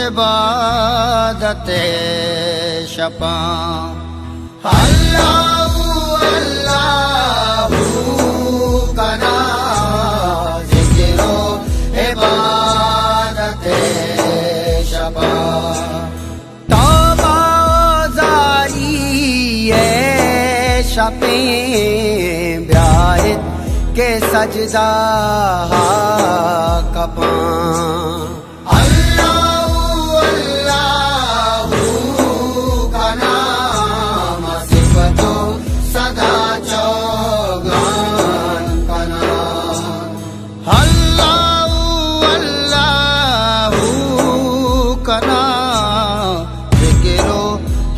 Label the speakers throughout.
Speaker 1: عبادت شپاں اللہ اللہ کنا ذکر و عبادت شپاں توبہ زاری شپیں بیارت کے سجدہ کپاں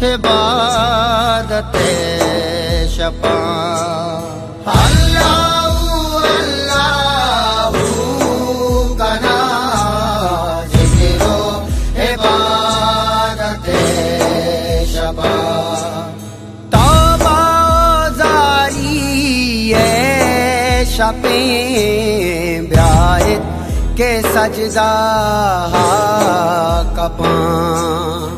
Speaker 1: عبادت شپاں اللہ اللہ کا نام ذکر و عبادت شپاں توبہ زاری شپیں بیارت کے سجدہ کپاں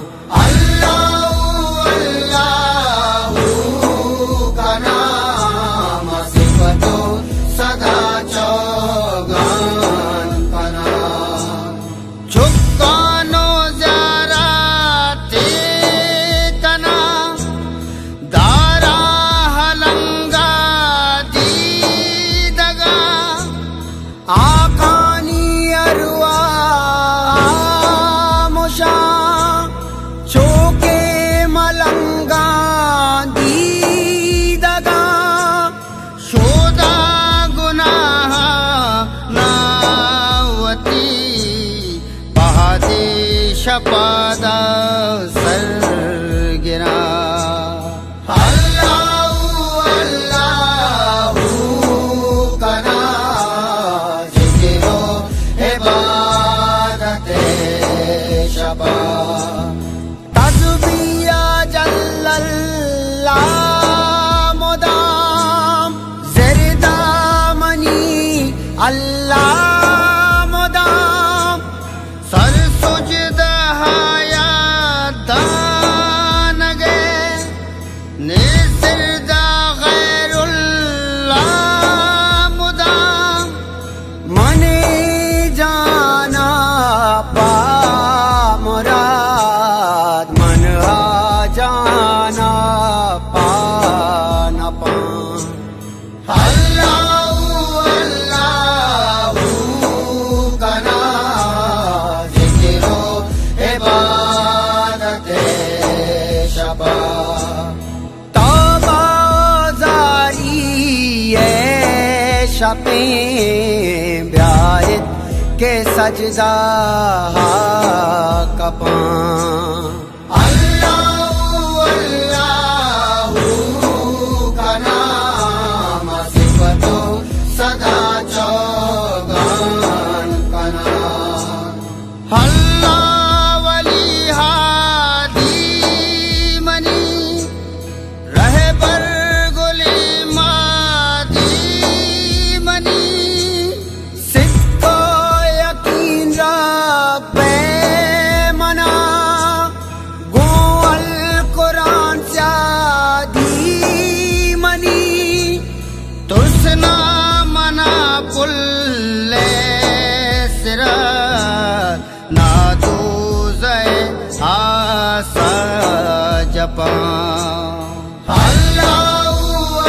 Speaker 1: شپادہ سر گرا اللہ اللہ کا نام ذکر و عبادت شپاں تسبیح جل اللہ مدام زردامنی اللہ مدام سر سجد شپیں بیارت کے سجدہ کپاں اللہ اللہ کا نام صفت و صدا چوگان کا نام اللہ ولی ہادی منی رہے پر اللہ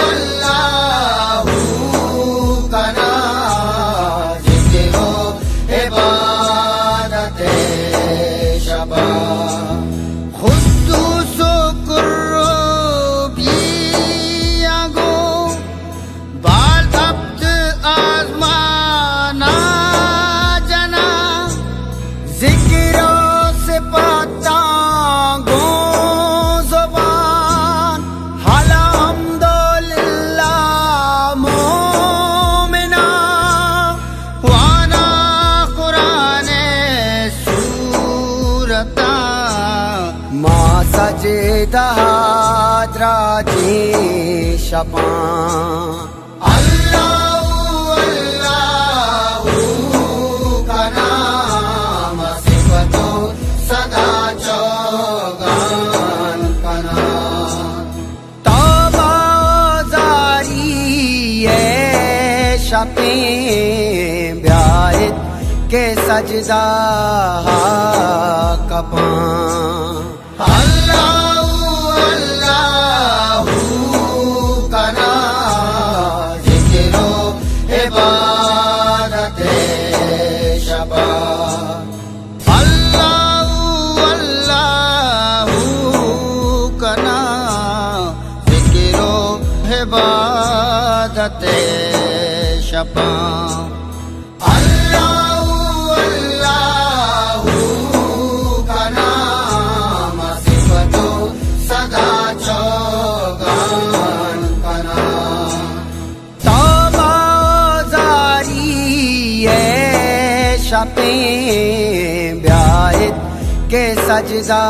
Speaker 1: اللہ کا نام ذکر و عبادت شپاں قدوس و قربی آگو بال عبد آزمانا جنا ذکر و صفات سجدہ دراجی شپاں اللہ اللہ کا نام صفت و شپیں بیایت کے سجدہ کپاں اللہ اللہ کنا ذکر و عبادت شبا اللہ اللہ کنا ذکر و عبادت شبا شپیں بیایت کے سجدہ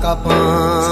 Speaker 1: کپاں